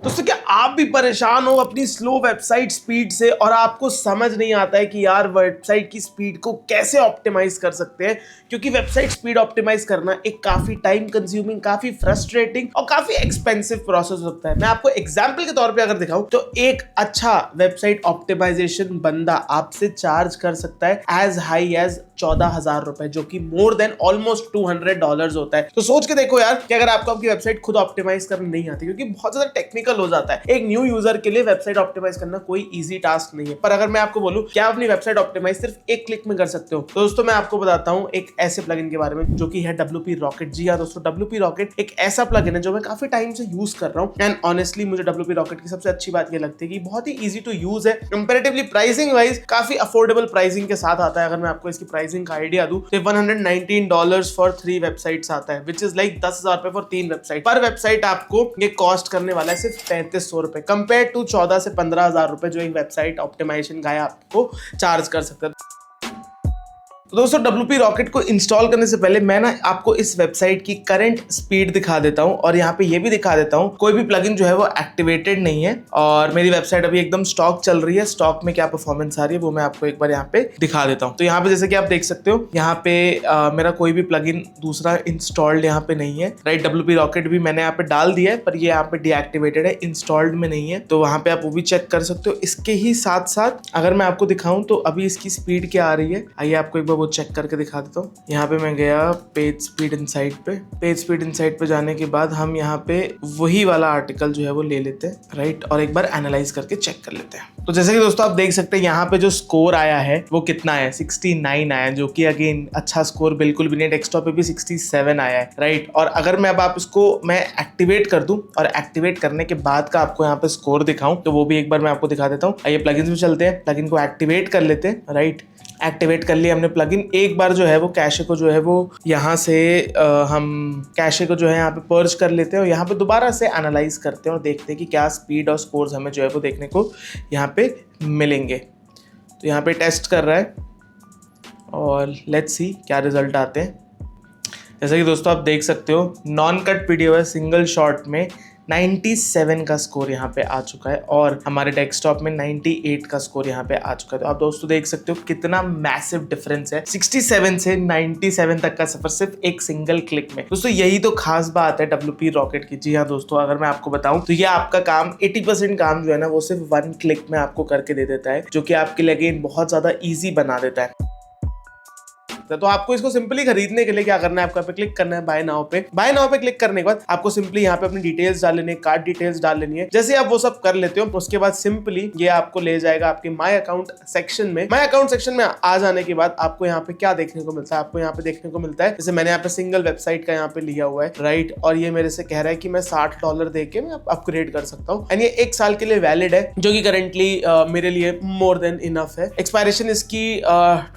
दोस्तों क्या आप भी परेशान हो अपनी स्लो वेबसाइट स्पीड से और आपको समझ नहीं आता है कि यार वेबसाइट की स्पीड को कैसे ऑप्टिमाइज कर सकते हैं, क्योंकि वेबसाइट स्पीड ऑप्टिमाइज करना एक काफी टाइम कंज्यूमिंग, काफी फ्रस्ट्रेटिंग और काफी एक्सपेंसिव प्रोसेस होता है। मैं आपको एग्जांपल के तौर पे अगर दिखाऊं तो एक अच्छा वेबसाइट ऑप्टिमाइजेशन बंदा आपसे चार्ज कर सकता है एज हाई एज 14,000 रुपए, जो कि मोर देन ऑलमोस्ट $200 होता है। तो सोच के देखो यार कि अगर आपको आपकी वेबसाइट खुद ऑप्टिमाइज करना नहीं आती, क्योंकि बहुत ज्यादा टेक्निकल हो जाता है। एक न्यू यूजर के लिए वेबसाइट ऑप्टिमाइज करना कोई इजी टास्क नहीं है। पर अगर मैं आपको बोलूं क्या आप अपनी वेबसाइट ऑप्टिमाइज सिर्फ एक क्लिक में कर सकते हो, तो दोस्तों मैं आपको बताता हूं एक ऐसे प्लगइन के बारे में जो कि है WP Rocket। जी हाँ दोस्तों, WP Rocket एक ऐसा प्लगइन है जो मैं काफी टाइम से यूज कर रहा हूं एंड ऑनेस्टली मुझे WP Rocket की सबसे अच्छी बात ये लगती है कि बहुत ही इजी टू यूज है। कंपैरेटिवली प्राइसिंग वाइज काफी अफोर्डेबल प्राइसिंग के साथ आता है। अगर मैं आपको इसकी प्राइसिंग का आइडिया दूं तो $119 फॉर 3 वेबसाइट्स आता है, विच इज लाइक 10,000 रुपए फॉर 3 वेबसाइट। पर वेबसाइट आपको ये कॉस्ट करने वाला है सिर्फ 3500 रुपए, कंपेयर टू 14 से 15,000 रुपए जो एक वेबसाइट ऑप्टिमाइजेशन गाय आपको चार्ज कर सकता है। तो दोस्तों WP Rocket को इंस्टॉल करने से पहले मैं ना आपको इस वेबसाइट की करंट स्पीड दिखा देता हूं और यहाँ पे ये भी दिखा देता हूं कोई भी प्लगइन जो है वो एक्टिवेटेड नहीं है और मेरी वेबसाइट अभी एकदम स्टॉक चल रही है। स्टॉक में क्या परफॉर्मेंस आ रही है वो मैं आपको एक बार यहाँ पे दिखा देता हूँ। तो यहाँ पे जैसे कि आप देख सकते हो यहाँ पे मेरा कोई भी प्लगइन दूसरा इंस्टॉल्ड यहाँ पे नहीं है, राइट। WP Rocket भी मैंने यहाँ पे डाल दिया है पर ये यहाँ पे डीएक्टिवेटेड है, इंस्टॉल्ड में नहीं है, तो वहाँ पे आप वो भी चेक कर सकते हो। इसके ही साथ साथ अगर मैं आपको दिखाऊं तो अभी इसकी स्पीड क्या आ रही है, आइए आपको एक बार वो चेक करके दिखा देता हूँ। यहाँ पे मैं गया पेज स्पीड इनसाइट पे, पेज स्पीड इनसाइट पे जाने के बाद हम यहाँ पे वही वाला आर्टिकल जो है वो ले लेते हैं, राइट, और एक बार एनालाइज करके चेक कर लेते हैं। तो जैसे कि दोस्तों आप देख सकते हैं यहाँ पे जो स्कोर आया है वो कितना है, 69 आया है, जो कि अगेन अच्छा स्कोर बिल्कुल भी नहीं। डेस्कटॉप पे भी 67 आया है, राइट। और अगर मैं अब आप इसको मैं एक्टिवेट कर दूं और एक्टिवेट करने के बाद का आपको यहाँ पे स्कोर दिखाऊं तो वो भी एक बार मैं आपको दिखा देता हूँ। आइए प्लगइन्स में चलते हैं, प्लगइन को एक्टिवेट कर लेते हैं, राइट। एक्टिवेट कर लिया हमने प्लगइन। एक बार जो है वो कैशे को जो है वो यहाँ से हम कैशे को जो है यहाँ पे पर्ज कर लेते हैं और यहाँ पे दोबारा से एनालाइज करते हैं और देखते हैं कि क्या स्पीड और स्कोर्स हमें जो है वो देखने को यहाँ पे मिलेंगे। तो यहाँ पे टेस्ट कर रहा है और लेट्स सी क्या रिजल्ट आते हैं। जैसे कि दोस्तों आप देख सकते हो नॉन कट वीडियो है, सिंगल शॉट में 97 का स्कोर यहाँ पे आ चुका है और हमारे डेस्कटॉप में 98 का स्कोर यहाँ पे आ चुका है। तो आप दोस्तों देख सकते हो कितना मैसिव डिफरेंस है, 67 से 97 तक का सफर सिर्फ एक सिंगल क्लिक में। दोस्तों यही तो खास बात है WP Rocket की। जी हाँ दोस्तों, अगर मैं आपको बताऊं तो ये आपका काम 80% काम जो है ना वो सिर्फ 1 क्लिक में आपको करके दे देता है, जो कि आपके लिए अगेन बहुत ज्यादा ईजी बना देता है। तो आपको इसको सिंपली खरीदने के लिए क्या करना है, आपको पे क्लिक करना है बाय नाउ पे। बाय नाउ पे क्लिक करने के बाद आपको सिंपली यहाँ पे अपनी डिटेल्स डाल लेनी है, कार्ड डिटेल्स डाल लेनी है। जैसे आप वो सब कर लेते हो उसके बाद सिंपली ये आपको ले जाएगा आपके माय अकाउंट सेक्शन में। माय अकाउंट सेक्शन में आ जाने के बाद आपको यहाँ पे क्या देखने को मिलता है, आपको यहाँ पे देखने को मिलता है जैसे मैंने यहाँ पे सिंगल वेबसाइट का यहाँ पे लिया हुआ है, राइट। और ये मेरे से कह रहा है कि मैं $60 दे के मैं अपग्रेड कर सकता हूँ एंड ये 1 साल के लिए वैलिड है, जो कि करेंटली मेरे लिए मोर देन इनफ है। एक्सपायरेशन इसकी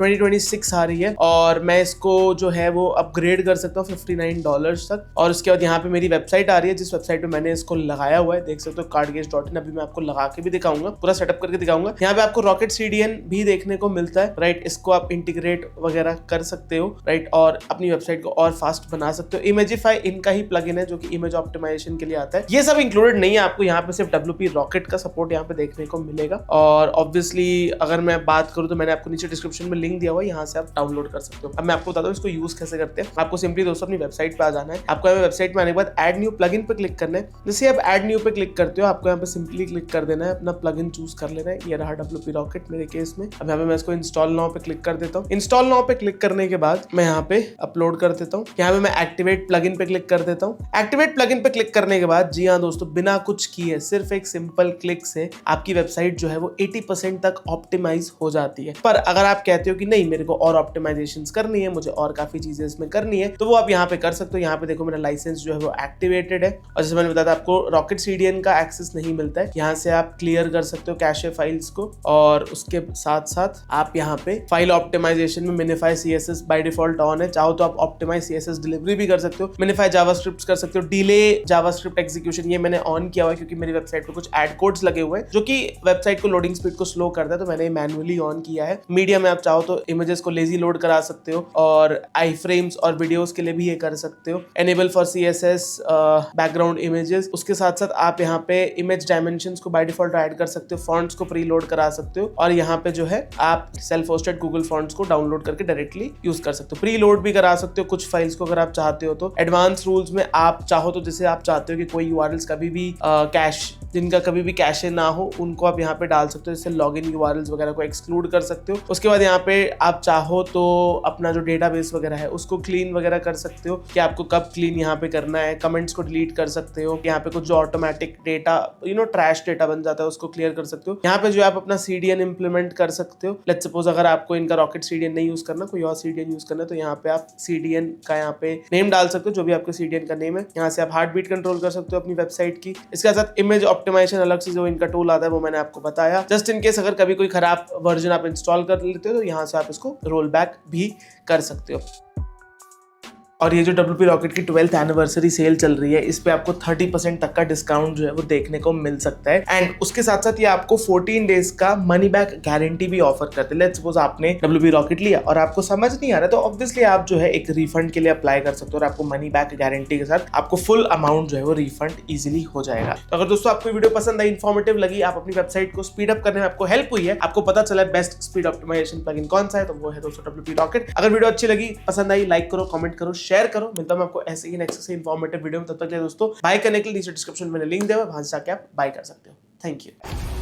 2026 आ रही है और मैं इसको जो है वो अपग्रेड कर सकता हूँ $59 तक। और उसके बाद यहाँ पे मेरी वेबसाइट आ रही है जिस वेबसाइट पे मैंने इसको लगाया हुआ है, देख सकते हो cardgauge.in। अभी मैं आपको लगा के भी दिखाऊंगा, पूरा सेटअप करके दिखाऊंगा। यहाँ पे आपको Rocket CDN भी देखने को मिलता है, राइट। इसको आप इंटीग्रेट वगैरह कर सकते हो, राइट, और अपनी वेबसाइट को और फास्ट बना सकते हो। Imagify इनका ही प्लगइन है जो कि इमेज ऑप्टिमाइजेशन के लिए आता है। ये सब इंक्लूडेड नहीं है, आपको यहाँ पे सिर्फ WP Rocket का सपोर्ट यहाँ पे देखने को मिलेगा। और ऑब्वियसली अगर मैं बात करूँ तो मैंने आपको नीचे डिस्क्रिप्शन में लिंक दिया हुआ है, यहाँ से आप डाउनलोड कर सकते हो। अब मैं आपको बताता हूँ इसको यूज कैसे करते हैं। आपको सिंपली दोस्तों अपनी वेबसाइट पे आ जाना है। आपको वेबसाइट में आने के बाद ऐड न्यू प्लगइन पे क्लिक करना है। जैसे आप ऐड न्यू पे क्लिक करते हो आपको यहाँ पे सिंपली क्लिक कर देना है, अपना प्लगइन चूज कर लेना है। ये रहा WP Rocket मेरे केस में। अब यहाँ पे मैं इसको इंस्टॉल नाउ पे क्लिक कर देता हूँ। इंस्टॉल नाउ पे क्लिक करने के बाद मैं यहाँ पे अपलोड कर देता हूँ। यहाँ पे मैं एक्टिवेट प्लगइन पे क्लिक कर देता हूँ। एक्टिवेट प्लगइन पे क्लिक करने के बाद जी हाँ दोस्तों, बिना कुछ किए सिर्फ एक सिंपल क्लिक से आपकी वेबसाइट जो है वो 80% तक ऑप्टिमाइज हो जाती है। पर अगर आप कहते हो कि नहीं मेरे को और ऑप्टिमाइजेशन करनी है, मुझे और काफी चीजें इसमें करनी है, तो वो आप यहाँ पे कर सकते हो। यहाँ पे देखो मेरा लाइसेंस जो है वो एक्टिवेटेड है और जैसे मैंने बताया आपको Rocket CDN का एक्सेस नहीं मिलता है। यहाँ से आप क्लियर कर सकते हो कैशे फाइल्स को और उसके साथ साथ आप यहाँ पे फाइल ऑप्टिमाइजेशन में Minify CSS by default on है। चाहो तो आप ऑप्टिमाइज CSS डिलीवरी भी कर सकते हो, Minify जावास्क्रिप्ट कर सकते हो, डिले जावास्क्रिप्ट एग्जीक्यूशन ये मैंने ऑन किया हुआ है क्योंकि मेरी वेबसाइट पे कुछ एड कोड्स लगे हुए हैं जो कि वेबसाइट को लोडिंग स्पीड को स्लो करता है, तो मैंने मैन्युअली ऑन किया है। मीडिया में आप चाहो तो इमेजेस को लेजी लोड करा सकते हो, और आई फ्रेम्स और वीडियोस के लिए भी ये कर सकते हो। Enable for CSS background images, उसके साथ साथ आप यहाँ पे इमेज डायमेंशंस को बाय डिफॉल्ट ऐड कर सकते हो, फॉन्ट्स को प्रीलोड करा सकते हो, और यहाँ पे जो है आप सेल्फ होस्टेड गूगल फॉन्ट्स को डाउनलोड करके डायरेक्टली यूज कर सकते हो। प्रीलोड भी करा सकते हो कुछ फाइल्स को अगर आप चाहते हो तो। एडवांस रूल्स में आप चाहो तो जैसे आप चाहते हो कि कोई यूआरएल्स कभी भी कैश, जिनका कभी भी कैशे ना हो, उनको आप यहाँ पे डाल सकते हो, जैसे लॉगिन यूआरएल्स वगैरह को एक्सक्लूड कर सकते हो। उसके बाद यहाँ पे आप चाहो तो अपना जो डेटाबेस वगैरह है उसको क्लीन वगैरह कर सकते हो कि आपको कब क्लीन यहाँ पे करना है। कमेंट्स को डिलीट कर सकते हो। यहाँ पे कुछ जो ऑटोमेटिक डेटा ट्रैश डेटा बन जाता है उसको क्लियर कर सकते हो। यहाँ पे जो आप अपना CDN इंप्लीमेंट कर सकते हो। लेट्स सपोज अगर आपको इनका रॉकेट CDN नहीं यूज करना, कोई और CDN यूज करना, तो यहाँ पे आप CDN का यहाँ पे नेम डाल सकते हो, जो भी आपके CDN का नेम है। यहाँ से आप हार्ट बीट कंट्रोल कर सकते हो अपनी वेबसाइट की। इसके साथ इमेज ऑप्टिमाइजेशन अलग से जो इनका टूल आता है वो मैंने आपको बताया। जस्ट इन केस अगर कभी कोई खराब वर्जन आप इंस्टॉल कर लेते हो तो यहाँ से आप इसको रोल बैक भी कर सकते हो। और ये जो WP रॉकेट की 12th एनिवर्सरी सेल चल रही है, इस पे आपको 30% तक का डिस्काउंट जो है वो देखने को मिल सकता है। एंड उसके साथ साथ ये आपको 14 डेज का मनी बैक गारंटी भी ऑफर करते हैं। लेट्स सपोज आपने WP रॉकेट लिया और आपको समझ नहीं आ रहा, तो ऑब्वियसली आप जो है एक रिफंड के लिए अप्लाई कर सकते हो, और आपको मनी बैक गारंटी के साथ आपको फुल अमाउंट जो है वो रिफंड इजिली हो जाएगा। तो अगर दोस्तों आपको वीडियो पसंद आई, इन्फॉर्मेटिव लगी, आप अपनी वेबसाइट को स्पीड अप करने में आपको हेल्प हुई है, आपको पता चला बेस्ट स्पीड ऑप्टिमाइजेशन प्लगइन कौन सा है, तो वो है दोस्तों WP रॉकेट। अगर वीडियो अच्छी लगी, पसंद आई, लाइक करो, कमेंट करो, शेयर करो। मिलता हूं आपको ऐसे ही नेक्स्ट से इन्फॉर्मेटिव वीडियो में। तब तक के लिए दोस्तों बाय करने के लिए नीचे डिस्क्रिप्शन में लिंक दिया हुआ है, वहां से जाके आप बाय कर सकते हो। Thank you.